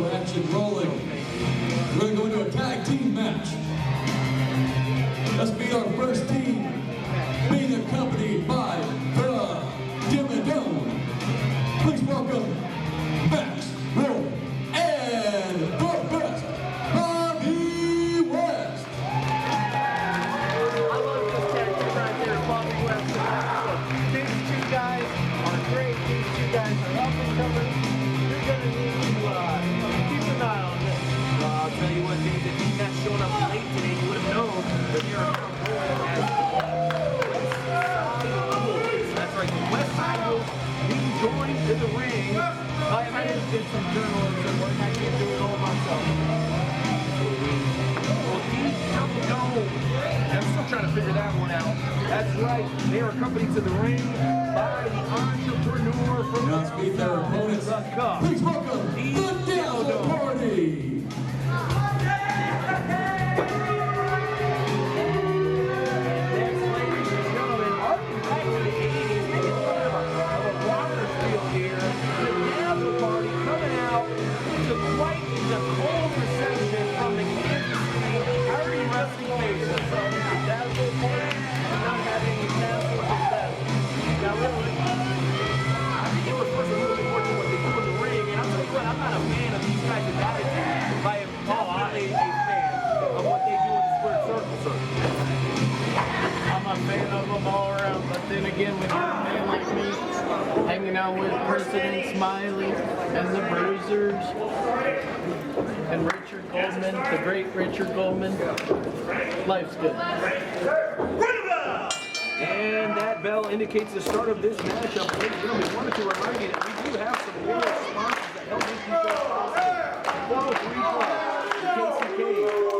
show action rolling. We're going to go into a tag team match. Let's meet our first team, being accompanied by the Dimmadome. Please welcome Max, Will, and the best, Bobby West. I love this character right there, Bobby West. These two guys are great. These two guys are up and coming. You're going to need to keep an eye on this. I'll tell you what, James, if he's not showing up late today, you would have known that you're as that's right, the West Side Wolves being joined in the ring. I did some journalism work. I can't do it all myself. Well, he don't know. I'm still trying to figure that one out. That's right, they are accompanied to the ring by the entrepreneur from Now let's meet their opponents. Please welcome the Dazzle Party. I'm not a fan of these guys' attitude, but I am definitely a fan of what they do in the square circle. I'm a fan of them all around, but then again, when you're a man like me, hanging out with President Smiley and the Bruisers and Richard Goldman, the great Richard Goldman, life's good. And that bell indicates the start of this matchup. Ladies and gentlemen, we wanted to remind you that we do have some real sponsors that help make these shows possible. 403 Club, the KCK,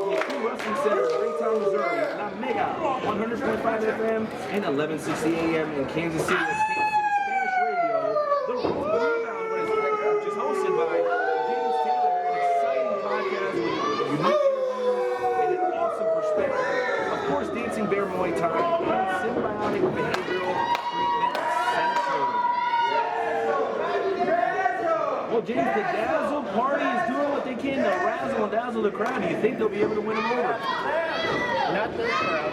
the True Wrestling Center in Raytown, Missouri, La Mega, 100.5 FM and 1160 AM in Kansas City. That's Kansas City Spanish Radio. The Rebound, which is hosted by James Taylor, an exciting podcast with unique interviews and an awesome perspective. Of course, Dancing Bear Muay Thai and Symbiotic Behavioral Treatment Center. Well, James, the Dazzle Party is doing what they can to razzle and dazzle the crowd. Do you think they'll be able to win them over? Not this crowd.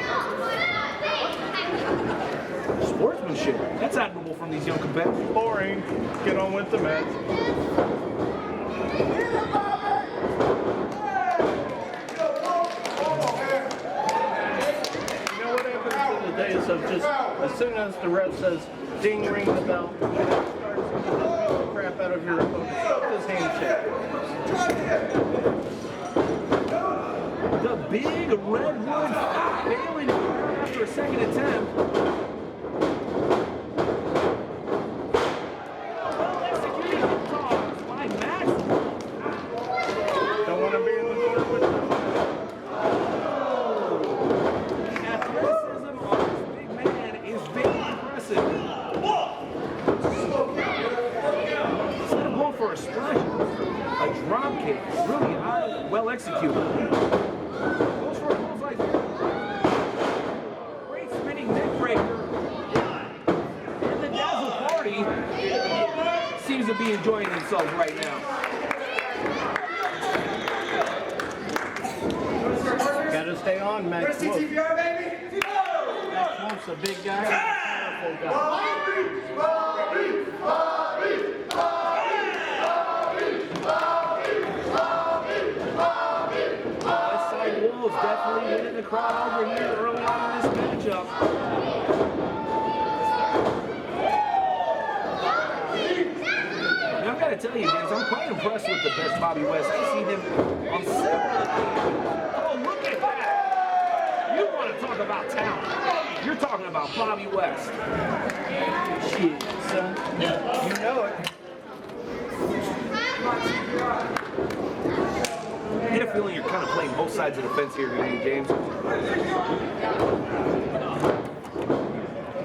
Sportsmanship. That's admirable from these young competitors. Boring. Get on with the match. Days of just as soon as the ref says ding, ring the bell, starts beating the crap out of your opponent. Stop this handshake. The big redwood failing after a second attempt. Well executed toss by Max. Don't want to be in the corner with them. For a splash, a drop kick, really well executed. Goes for a bullseye. Great spinning neck breaker. And the Dazzle Party seems to be enjoying themselves right now. Gotta stay on, Max Wolf. Max Wolf's a big guy, a powerful guy. Wolves definitely winning the crowd over here early on in this matchup. Now, I've got to tell you, James, I'm quite impressed with the best Bobby West. I see him on several occasions. Oh, look at that! You want to talk about talent? You're talking about Bobby West. Shit, son. You know it. I get a feeling you're kind of playing both sides of the fence here today, James.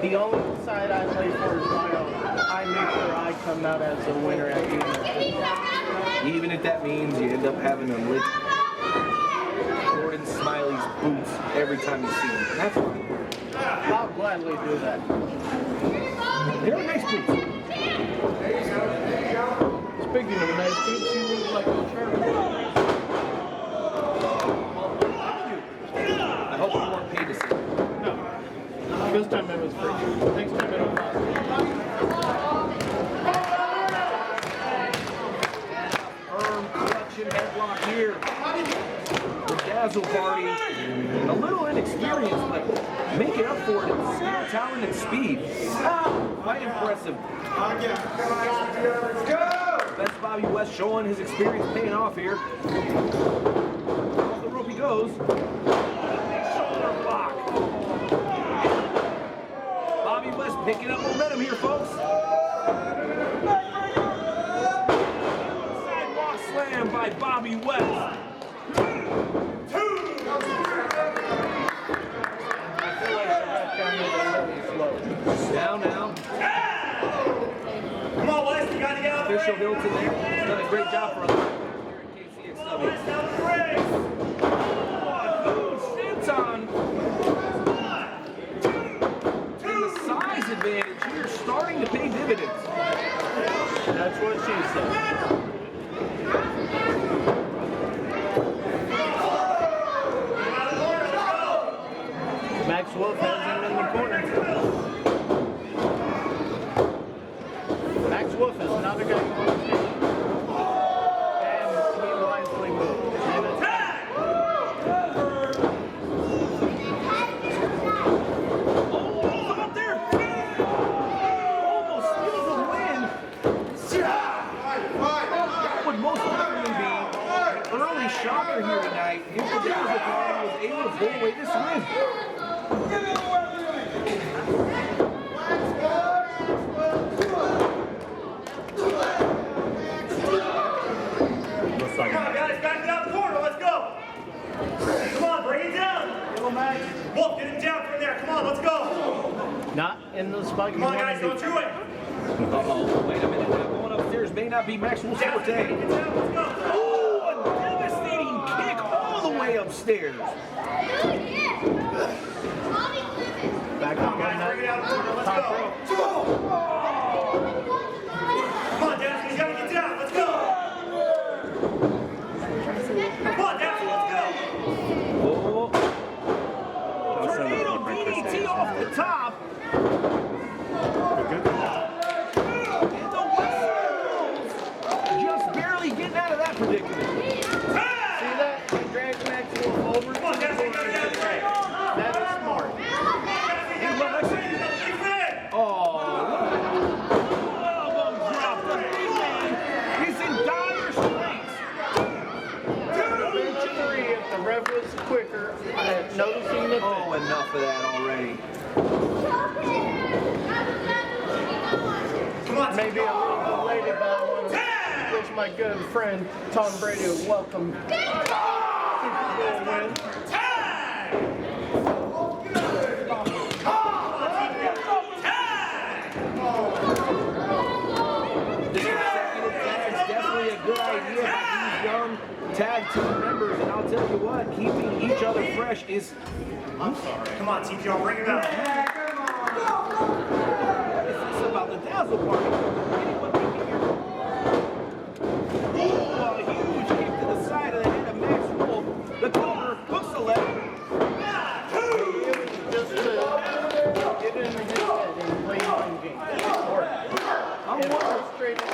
The only side I play for is my own. I make sure I come out as the winner at the end. Even if that means you end up having to lick Gordon Smiley's boots every time you see him. That's fine. I'll gladly do that. They're nice boots. Speaking of nice boots, you look like a shark. Dazzle Party, a little inexperienced, but making up for it in skill, talent, and speed. Quite impressive. That's Bobby West showing his experience paying off here. Off the rope he goes. Big shoulder block. Bobby West picking up momentum here, folks. Sidewalk slam by Bobby West. Now. Come on, Wes, you gotta get out of the Official ring. Hilton there. He's done a great job for us here at KCXW. Senton. And the size advantage here starting to pay dividends. That's what she said. Max Wolf has him in the corner. Max Wolf is not a guy who wants to. And he wisely moved. And attack! Oh, up there! Almost steals a win. That would most likely be an early shocker here tonight. If the Dazzle Party was able to pull away this win. Come on, guys, back it out the corner. Let's go. Come on, bring it down. Wolf, get him down from there. Come on, let's go. Not in the spot. Come on, guys, don't do it. Uh-oh, wait a minute. Now going upstairs may not be Maxwell's forte. Get down, let's go. Oh, a devastating kick all the way upstairs. Back Come up on, guys, bring it out the corner. Let's top go. rope. Come on, Dazzle, you gotta get down. Let's go. Come on, Dazzle, let's go. Oh. Tornado DDT off the top. And the West just barely getting out of that predicament. See that? He dragged Max Wolf over. Come on, Dazzle, you gotta get out of the ring. That is smart. And well executed. Oh, elbow drop. The big man is in dire straits. Eventually, if the ref was quicker at noticing the Oh, enough of that already. Come on, maybe a little belated, but I want to wish my good friend Tom Brady a welcome Super Bowl win. This consecutive tag is definitely a good idea by these young tag team members, and I'll tell you what, keeping each other fresh is. I'm sorry. Come on, TPR, bring it out. It's about the Dazzle Party. Anyone can hear. Oh, a huge kick to the side of the head of Max Wolf. The cover hooks the leg. It was just to get in his head and play one game. I'm It wondering. frustrated Max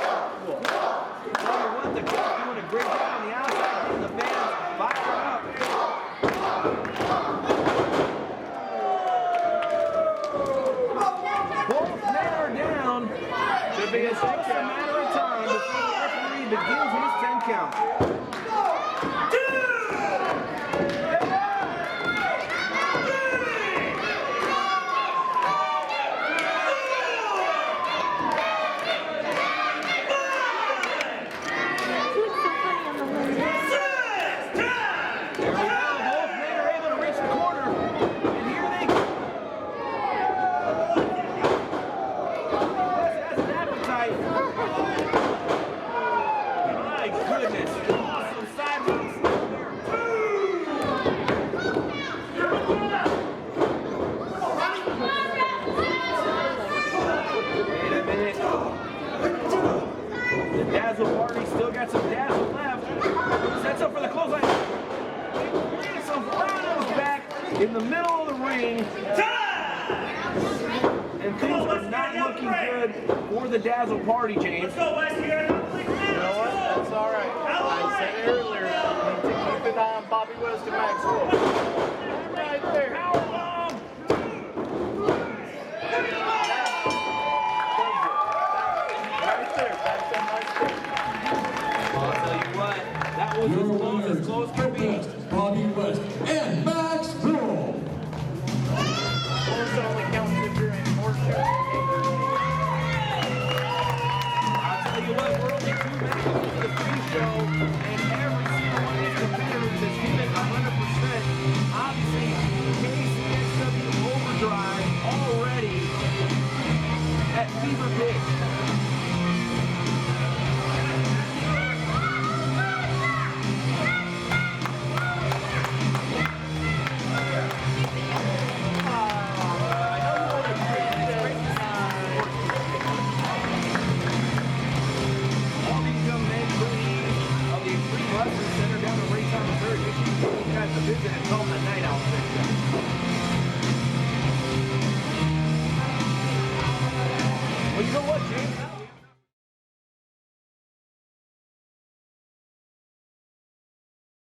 Wolf. Tell you what, the crowd doing a great job on the outside, getting the fans fired up. Both men are down. Should be just a matter of time before the referee begins his 10 count. Both men are able to reach the corner, and here they go. West has an appetite. My goodness, awesome sidewalks there. Wait a minute. The Dazzle Party still got some dazzle left. Sets up for the clothesline. Some Rhino's back in the middle of the ring. And things are not looking good for the Dazzle Party, James. Let's go, Wes. You gotta know what? That's all right. I said it earlier. You need to keep an eye on Bobby West and Max Wolf. Right there. Powerbomb! Right there. That's on my screen. I'll tell you what, that was as close could be. Bobby West and Max Wolf. Horse only counts if you're in horseshoe. I'll tell you what, we're only 2 matches into the pre-show, and every single one of these competitors has given 100%. Obviously, KCXW Overdrive already at fever pitch. All these young men, trainees of the Extreme Wrestling Center down in Raytown, Missouri, make sure you guys a visit and tell them the night outfit. Well, you know what?